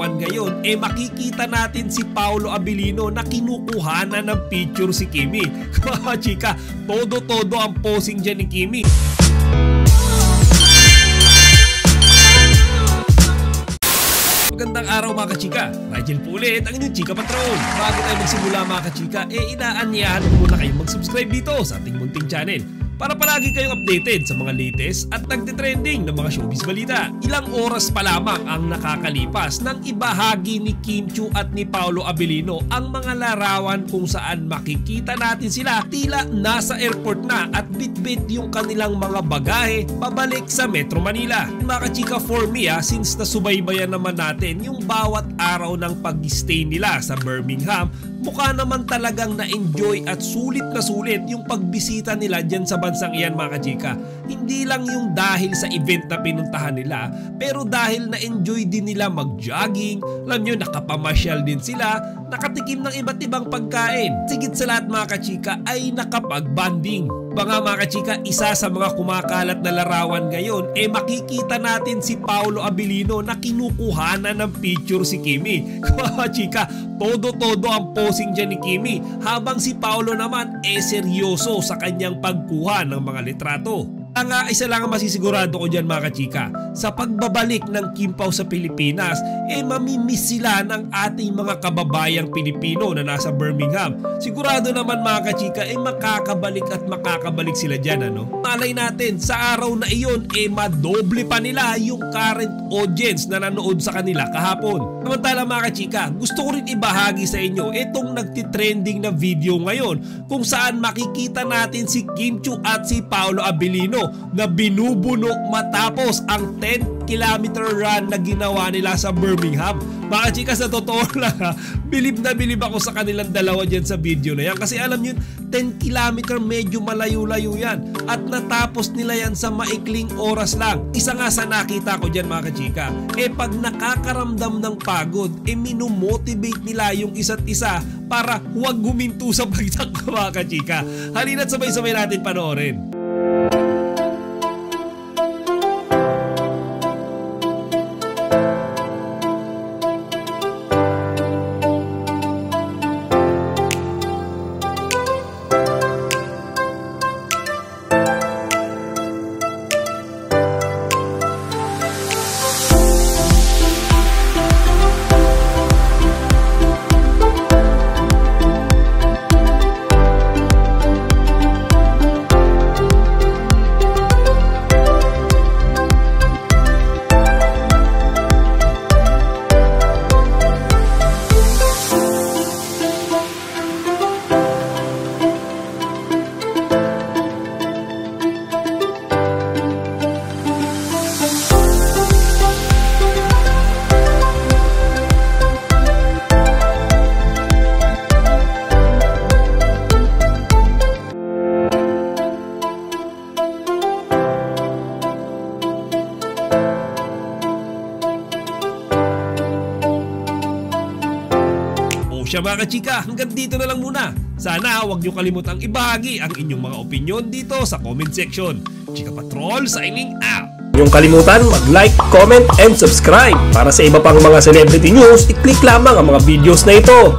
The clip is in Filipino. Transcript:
larawan ngayon, makikita natin si Paolo Abilino na kinukuhanan ng picture si Kimi. Mga chika, todo-todo ang posing dyan ni Kimi. Magandang araw mga kachika, Rigel po ulit ang inyong chika patron. Bago tayo magsimula mga kachika, inaanyahan ko muna kayong mag-subscribe dito sa ating munting channel para palagi kayong updated sa mga latest at nagtitrending ng mga showbiz balita. Ilang oras pa lamang ang nakakalipas nang ibahagi ni Kim Chiu at ni Paolo Abilino ang mga larawan kung saan makikita natin sila tila nasa airport na at bitbit yung kanilang mga bagahe pabalik sa Metro Manila. Mga kachika, for me since nasubaybayan naman natin yung bawat araw ng pag-stay nila sa Birmingham, mukha naman talagang na-enjoy at sulit na sulit yung pagbisita nila dyan sa bansang iyan mga kachika. Hindi lang yung dahil sa event na pinuntahan nila, pero dahil na-enjoy din nila mag-jogging, alam nyo, nakapamasyal din sila, nakatikim ng iba't ibang pagkain. Sigit sa lahat mga kachika ay nakapag-bonding. Mga kachika, isa sa mga kumakalat na larawan ngayon, makikita natin si Paolo Abilino na kinukuhanan ng picture si Kimi. Mga chika, todo-todo ang posing dyan ni Kimi, habang si Paolo naman seryoso sa kanyang pagkuha ng mga litrato. Isa lang ang masisigurado ko dyan mga kachika, sa pagbabalik ng Kim Pao sa Pilipinas, mamimiss sila ng ating mga kababayang Pilipino na nasa Birmingham. Sigurado naman mga kachika, makakabalik at makakabalik sila dyan, ano? Malay natin, sa araw na iyon, madoble pa nila yung current audience na nanood sa kanila kahapon. Samantala mga kachika, gusto ko rin ibahagi sa inyo itong nagtitrending na video ngayon kung saan makikita natin si Kim Chiu at si Paolo Abilino na binubuno matapos ang 10-kilometer run na ginawa nila sa Birmingham. Mga chika, sa totoo lang bilib na bilib ako sa kanilang dalawa dyan sa video na yan, kasi alam nyo, 10 kilometer medyo malayo-layo yan at natapos nila yan sa maikling oras lang. Isa nga sa nakita ko dyan mga kachika, pag nakakaramdam ng pagod, minumotivate nila yung isa't isa para huwag huminto sa pagtakbo mga kachika. Halina't sabay-sabay natin panoorin. Siya mga kachika, hanggang dito na lang muna. Sana huwag niyo kalimutang ibahagi ang inyong mga opinion dito sa comment section. Chika Patrol signing out. Huwag kalimutan mag-like, comment, and subscribe. Para sa iba pang mga celebrity news, i-click lamang ang mga videos na ito.